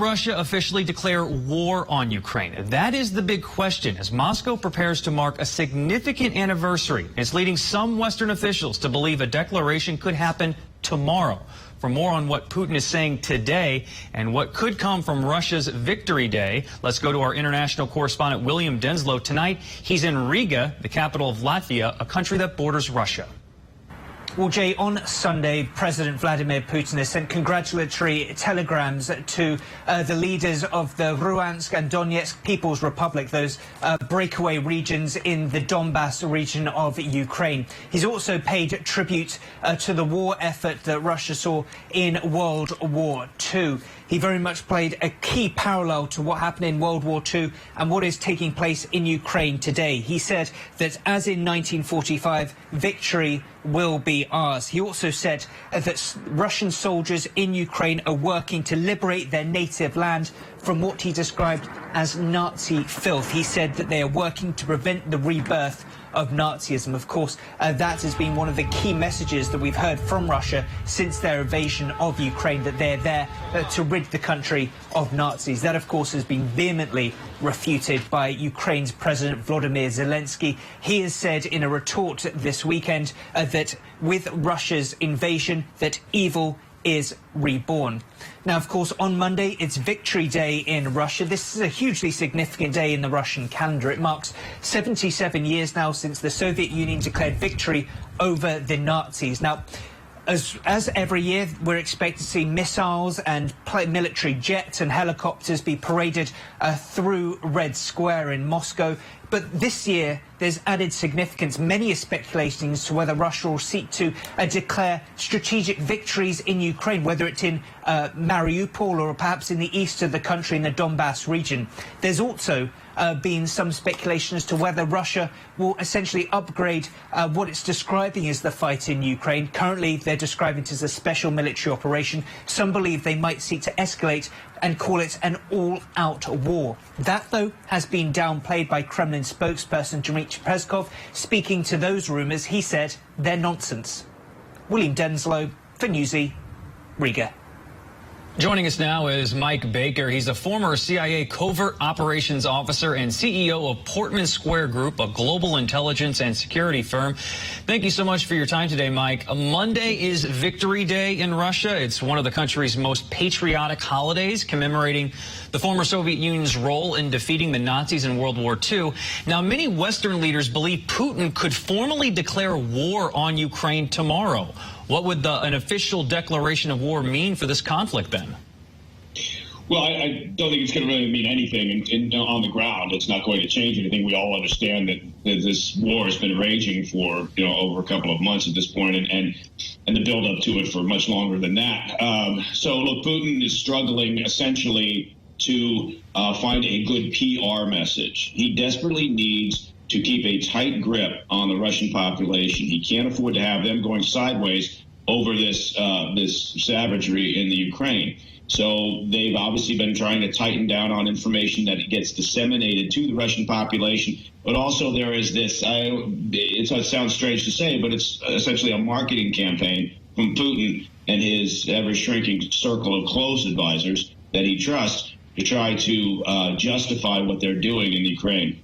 Russia officially declare war on Ukraine? That is the big question as Moscow prepares to mark a significant anniversary. It's leading some Western officials to believe a declaration could happen tomorrow. For more on what Putin is saying today and what could come from Russia's Victory Day, let's go to our international correspondent William Denslow. Tonight, he's in Riga, the capital of Latvia, a country that borders Russia. Well, Jay, on Sunday, President Vladimir Putin has sent congratulatory telegrams to the leaders of the Luhansk and Donetsk People's Republic, those breakaway regions in the Donbass region of Ukraine. He's also paid tribute to the war effort that Russia saw in World War II. He very much played a key parallel to what happened in World War II and what is taking place in Ukraine today. He said that as in 1945, victory will be ours. He also said that Russian soldiers in Ukraine are working to liberate their native land from what he described as Nazi filth. He said that they are working to prevent the rebirth of Nazism. Of course, that has been one of the key messages that we've heard from Russia since their invasion of Ukraine, that they're there to rid the country of Nazis. That, of course, has been vehemently refuted by Ukraine's President Volodymyr Zelensky. He has said in a retort this weekend that with Russia's invasion, that evil is reborn. Now, of course, on Monday, it's Victory Day in Russia. This is a hugely significant day in the Russian calendar. It marks 77 years now since the Soviet Union declared victory over the Nazis. Now, as every year, we're expected to see missiles and military jets and helicopters be paraded through Red Square in Moscow. But this year, there's added significance. Many are speculating as to whether Russia will seek to declare strategic victories in Ukraine, whether it's in Mariupol or perhaps in the east of the country in the Donbass region. There's also been some speculation as to whether Russia will essentially upgrade what it's describing as the fight in Ukraine. Currently, they're describing it as a special military operation. Some believe they might seek to escalate and call it an all-out war. That, though, has been downplayed by Kremlin spokesperson Dmitry Peskov. Speaking to those rumours, he said they're nonsense. William Denslow for Newsy, Riga. Joining us now is Mike Baker. He's a former CIA covert operations officer and CEO of Portman Square Group, a global intelligence and security firm. Thank you so much for your time today, Mike. Monday is Victory Day in Russia. It's one of the country's most patriotic holidays, commemorating the former Soviet Union's role in defeating the Nazis in World War II. Now, many Western leaders believe Putin could formally declare war on Ukraine tomorrow. What would an official declaration of war mean for this conflict then? Well, I don't think it's going to really mean anything on the ground. It's not going to change anything. We all understand that this war has been raging for over a couple of months at this point, and the build up to it for much longer than that. So look, Putin is struggling essentially to find a good PR message. He desperately needs to keep a tight grip on the Russian population. He can't afford to have them going sideways over this savagery in the Ukraine. So they've obviously been trying to tighten down on information that gets disseminated to the Russian population. But also there is this, it sounds strange to say, but it's essentially a marketing campaign from Putin and his ever-shrinking circle of close advisors that he trusts to try to justify what they're doing in Ukraine.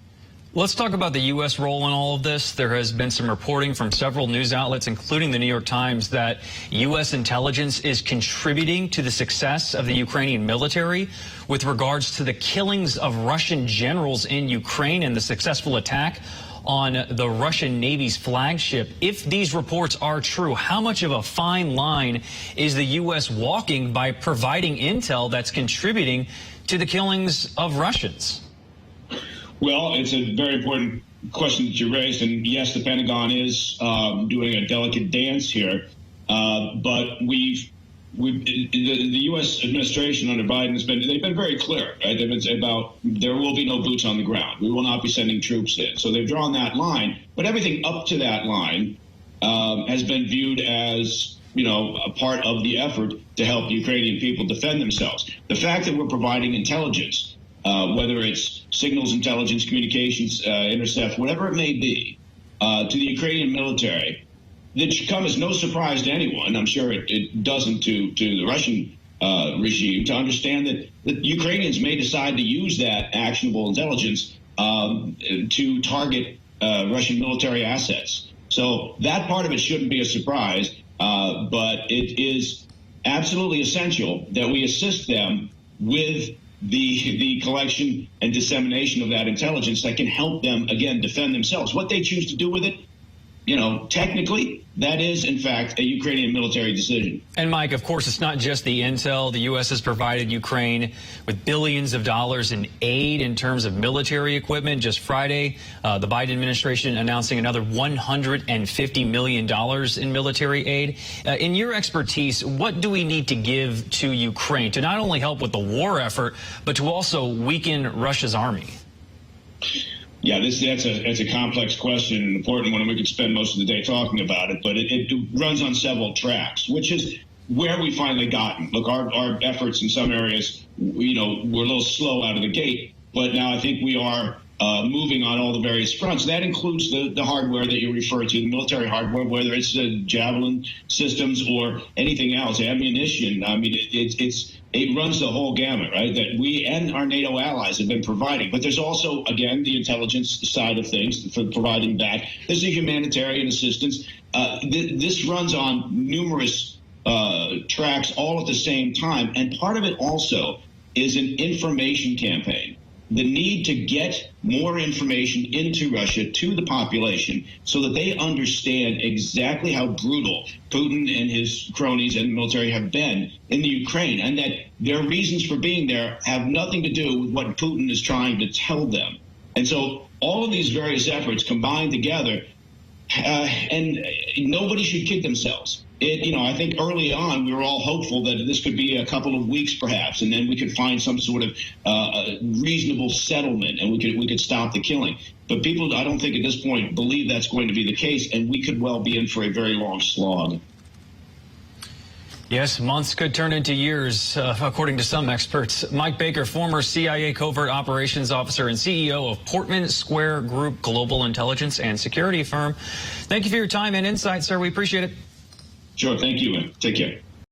Let's talk about the U.S. role in all of this. There has been some reporting from several news outlets, including the New York Times, that U.S. intelligence is contributing to the success of the Ukrainian military with regards to the killings of Russian generals in Ukraine and the successful attack on the Russian Navy's flagship. If these reports are true, how much of a fine line is the U.S. walking by providing intel that's contributing to the killings of Russians? Well, it's a very important question that you raised, and yes, the Pentagon is doing a delicate dance here, but the U.S. administration under Biden they've been very clear, right? They've been about there will be no boots on the ground. We will not be sending troops in. So they've drawn that line, but everything up to that line has been viewed as a part of the effort to help Ukrainian people defend themselves. The fact that we're providing intelligence, whether it's signals intelligence, communications, intercept, whatever it may be, to the Ukrainian military, that should come as no surprise to anyone. I'm sure it doesn't to the Russian regime to understand that the Ukrainians may decide to use that actionable intelligence to target Russian military assets. So that part of it shouldn't be a surprise, but it is absolutely essential that we assist them with the collection and dissemination of that intelligence that can help them, again, defend themselves. What they choose to do with it, technically, that is, in fact, a Ukrainian military decision. And, Mike, of course, it's not just the intel. The U.S. has provided Ukraine with billions of dollars in aid in terms of military equipment. Just Friday, the Biden administration announcing another $150 million in military aid. In your expertise, what do we need to give to Ukraine to not only help with the war effort, but to also weaken Russia's army? Yeah, that's a complex question, an important one, and we could spend most of the day talking about it. But it runs on several tracks, which is where we finally gotten. Look, our efforts in some areas, were a little slow out of the gate, but now I think we are moving on all the various fronts. That includes the hardware that you refer to, the military hardware, whether it's the Javelin systems or anything else, ammunition. I mean, it runs the whole gamut, right, that we and our NATO allies have been providing. But there's also, again, the intelligence side of things for providing that. There's the humanitarian assistance. This runs on numerous tracks all at the same time. And part of it also is an information campaign. The need to get more information into Russia to the population so that they understand exactly how brutal Putin and his cronies and the military have been in the Ukraine, and that their reasons for being there have nothing to do with what Putin is trying to tell them. And so all of these various efforts combined together, and nobody should kid themselves. I think early on we were all hopeful that this could be a couple of weeks perhaps, and then we could find some sort of reasonable settlement and we could stop the killing. But people, I don't think at this point, believe that's going to be the case, and we could well be in for a very long slog. Yes, months could turn into years, according to some experts. Mike Baker, former CIA covert operations officer and CEO of Portman Square Group global intelligence and security firm. Thank you for your time and insight, sir. We appreciate it. Sure. Thank you, man. Take care.